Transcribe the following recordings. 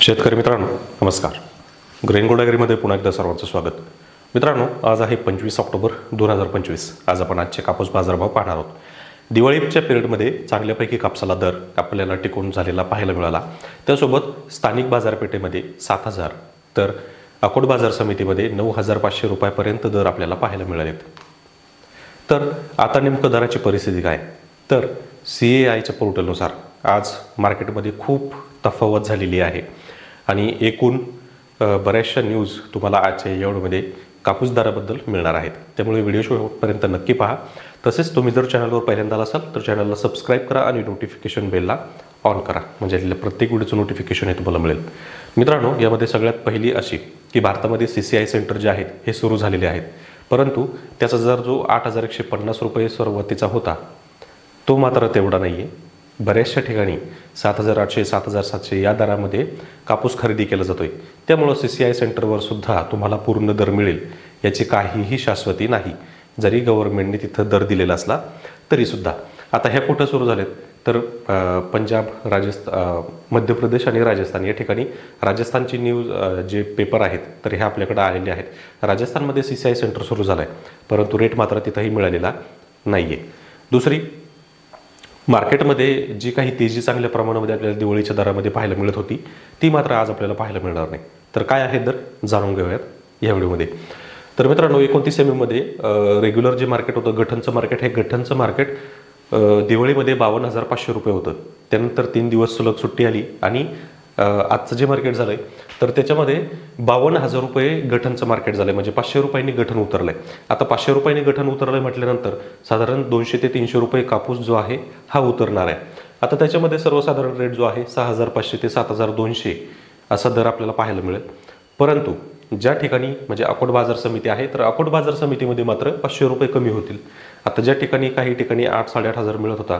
शेतकरी मित्रांनो नमस्कार. ग्रेन गोडागिरीमध्ये पुन्हा एकदा सर्वांचं स्वागत. मित्रांनो, आज आहे 25 ऑक्टोबर 2025. आज आपण आजचे कापूस बाजारभाव पाहणार आहोत. दिवाळीच्या पिरियडमध्ये चांगल्यापैकी कापसाला दर आपल्याला टिकून झालेला पाहायला मिळाला. त्यासोबत स्थानिक बाजारपेठेमध्ये 7,000 तर अकोट बाजार समितीमध्ये 9,500 रुपयापर्यंत दर आपल्याला पाहायला मिळालेत. तर आता नेमकं दराची परिस्थिती काय? तर CAIच्या पोर्टलनुसार आज मार्केटमध्ये खूप तफावत झालेली आहे आणि एकूण बऱ्याचशा न्यूज तुम्हाला आजच्या या व्हिडिओमध्ये कापूस दराबद्दल मिळणार आहेत. त्यामुळे व्हिडिओ शेवटपर्यंत नक्की पहा. तसेच तुम्ही जर चॅनलवर पहिल्यांदा असाल तर चॅनलला सबस्क्राईब करा आणि नोटिफिकेशन बेलला ऑन करा, म्हणजे प्रत्येक व्हिडिओचं नोटिफिकेशन हे तुम्हाला मिळेल. मित्रांनो, यामध्ये सगळ्यात पहिली अशी की भारतामध्ये CCI सेंटर जे आहेत हे सुरू झालेले आहेत, परंतु त्याचा दर जो 8,150 रुपये सुरुवातीचा होता तो मात्र तेवढा नाही आहे. बऱ्याचशा ठिकाणी 7,800 7,700 या दरामध्ये कापूस खरेदी केला जातो आहे. त्यामुळं CCI सेंटरवर सुद्धा तुम्हाला पूर्ण दर मिळेल याची काहीही शाश्वती नाही, जरी गव्हर्नमेंटने तिथं दर दिलेला असला तरीसुद्धा. आता ह्या कुठं सुरू झालेत तर पंजाब, मध्य प्रदेश आणि राजस्थान या ठिकाणी. राजस्थानची न्यूज जे पेपर आहेत तर हे आपल्याकडे आलेले आहेत. राजस्थानमध्ये CCI सेंटर सुरू झालं आहे, परंतु रेट मात्र तिथंही मिळालेला नाही आहे. दुसरी, मार्केटमध्ये जी काही तेजी चांगल्या प्रमाणामध्ये आपल्याला दिवाळीच्या दरामध्ये पाहायला मिळत होती ती मात्र आज आपल्याला पाहायला मिळणार नाही. तर काय आहे दर जाणून घेऊयात या व्हिडिओमध्ये. तर मित्रांनो, 29 MM मध्ये रेग्युलर जे मार्केट होतं गठणचं मार्केट, हे गठणचं मार्केट दिवाळीमध्ये 52,500 रुपये होतं. त्यानंतर 3 दिवस सुलभ सुट्टी आली आणि आजचं जे मार्केट झालं आहे तर त्याच्यामध्ये 52,000 रुपये गठणचं मार्केट झालं आहे, म्हणजे 500 रुपयांनी गठण उतरलं आहे. आता 500 रुपयांनी गठण उतरलं आहे म्हटल्यानंतर साधारण 200 ते 300 रुपये कापूस जो आहे हा उतरणार आहे. आता त्याच्यामध्ये सर्वसाधारण रेट जो आहे 6,500 ते 7,200 असा दर आपल्याला पाहायला मिळेल. परंतु ज्या ठिकाणी म्हणजे अकोट बाजार समिती आहे तर अकोट बाजार समितीमध्ये मात्र 500 रुपये कमी होतील. आता ज्या ठिकाणी काही ठिकाणी 8,000-8,500 मिळत होता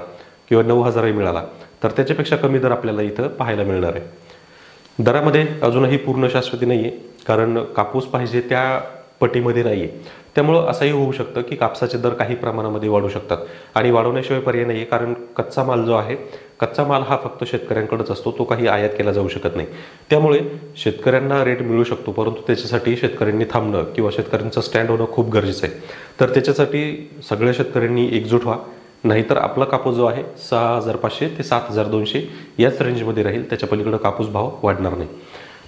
किंवा 9,000ही मिळाला तर त्याच्यापेक्षा कमी दर आपल्याला इथं पाहायला मिळणार आहे. दरामध्ये अजूनही पूर्ण शाश्वती नाही आहे, कारण कापूस पाहिजे त्या पटीमध्ये नाही आहे. त्यामुळं असंही होऊ शकतं की कापसाचे दर काही प्रमाणामध्ये वाढू शकतात आणि वाढवण्याशिवाय पर्याय नाही आहे, कारण कच्चा माल जो आहे कच्चा माल हा फक्त शेतकऱ्यांकडेच असतो, तो काही आयात केला जाऊ शकत नाही. त्यामुळे शेतकऱ्यांना रेट मिळू शकतो, परंतु त्याच्यासाठी शेतकऱ्यांनी थांबणं किंवा शेतकऱ्यांचं स्टँड होणं खूप गरजेचं आहे. तर त्याच्यासाठी सगळ्या शेतकऱ्यांनी एकजूट व्हा, नाहीतर आपला कापूस जो आहे 6,500 ते 7,200 याच रेंजमध्ये राहील, त्याच्या पलीकडे कापूस भाव वाढणार नाही.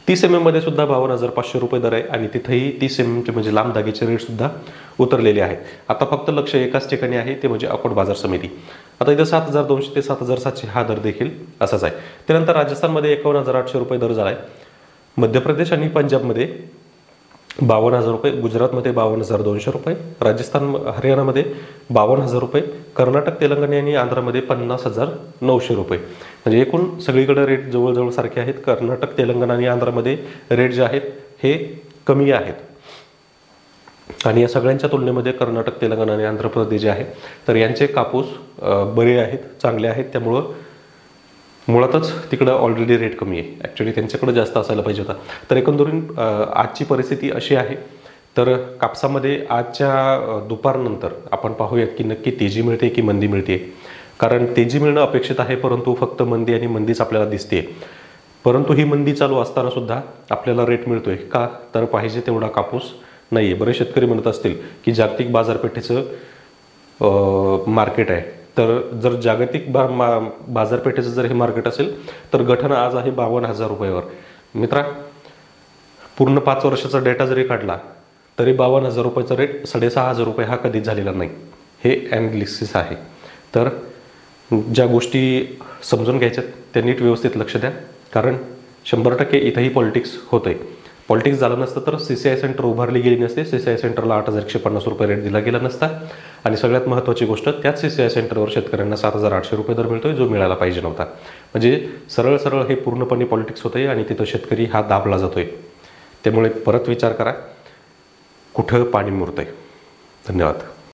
30 MM मध्ये सुद्धा 52,500 रुपये दर आहे आणि तिथेही 30 MM म्हणजे लांब दागेचे रेटसुद्धा उतरलेले आहेत. आता फक्त लक्ष एकाच ठिकाणी आहे, ते म्हणजे अकोट बाजार समिती. आता इथं 7,200 ते 7,700 हा दर देखील असाच आहे. त्यानंतर राजस्थानमध्ये 51,800 रुपये दर झाला आहे. मध्य प्रदेश आणि पंजाबमध्ये 52,000 रुपये, गुजरातमध्ये 52,200 रुपये, राजस्थान हरियाणामध्ये 52,000 रुपये, कर्नाटक, तेलंगणा आणि आंध्रमध्ये 50,900 रुपये. म्हणजे एकूण सगळीकडे रेट जवळजवळ सारखे आहेत. कर्नाटक, तेलंगणा आणि आंध्रमध्ये रेट जे आहेत हे कमी आहेत आणि या सगळ्यांच्या तुलनेमध्ये कर्नाटक, तेलंगणा आणि आंध्र प्रदेश जे आहे तर यांचे कापूस बरे आहेत, चांगले आहेत. त्यामुळं मुळातच तिकडं ऑलरेडी रेट कमी आहे. ॲक्च्युली त्यांच्याकडे जास्त असायला पाहिजे होता. तर एकंदरीत आजची परिस्थिती अशी आहे. तर कापसामध्ये आजच्या दुपारनंतर आपण पाहूयात की नक्की तेजी मिळते की मंदी मिळते. कारण तेजी मिळणं अपेक्षित आहे, परंतु फक्त मंदी आणि मंदीच आपल्याला दिसते. परंतु ही मंदी चालू असताना सुद्धा आपल्याला रेट मिळतोय का? तर पाहिजे तेवढा कापूस नाही आहे. बरेच शेतकरी म्हणत असतील की जागतिक बाजारपेठेचं मार्केट आहे, तर जर जागतिक बाजारपेठेचं जर हे मार्केट असेल तर गठण आज आहे 52,000 रुपयावर. मित्रा, पूर्ण 5 वर्षाचा डेटा जरी काढला तरी 52,000 रुपयाचा रेट 6,500 रुपये हा कधीच झालेला नाही. हे ॲनालिसिस आहे. तर ज्या गोष्टी समजून घ्यायच्यात त्या नीट व्यवस्थित लक्ष द्या, कारण 100% इथंही पॉलिटिक्स होतं आहे. पॉलिटिक्स झालं नसतं तर CCI सेंटर उभारली गेली नसते. CCI सेंटरला 8,150 रुपये रेट दिला गेला नसता आणि सगळ्यात महत्त्वाची गोष्ट, त्याच CCI सेंटरवर शेतकऱ्यांना 7,800 रुपये दर मिळतोय, जो मिळायला पाहिजे नव्हता. म्हणजे सरळ सरळ हे पूर्णपणे पॉलिटिक्स होतं आहे आणि तिथं शेतकरी हा दाबला जातोय. त्यामुळे परत विचार करा, कुठं पाणी मुरतंय. धन्यवाद.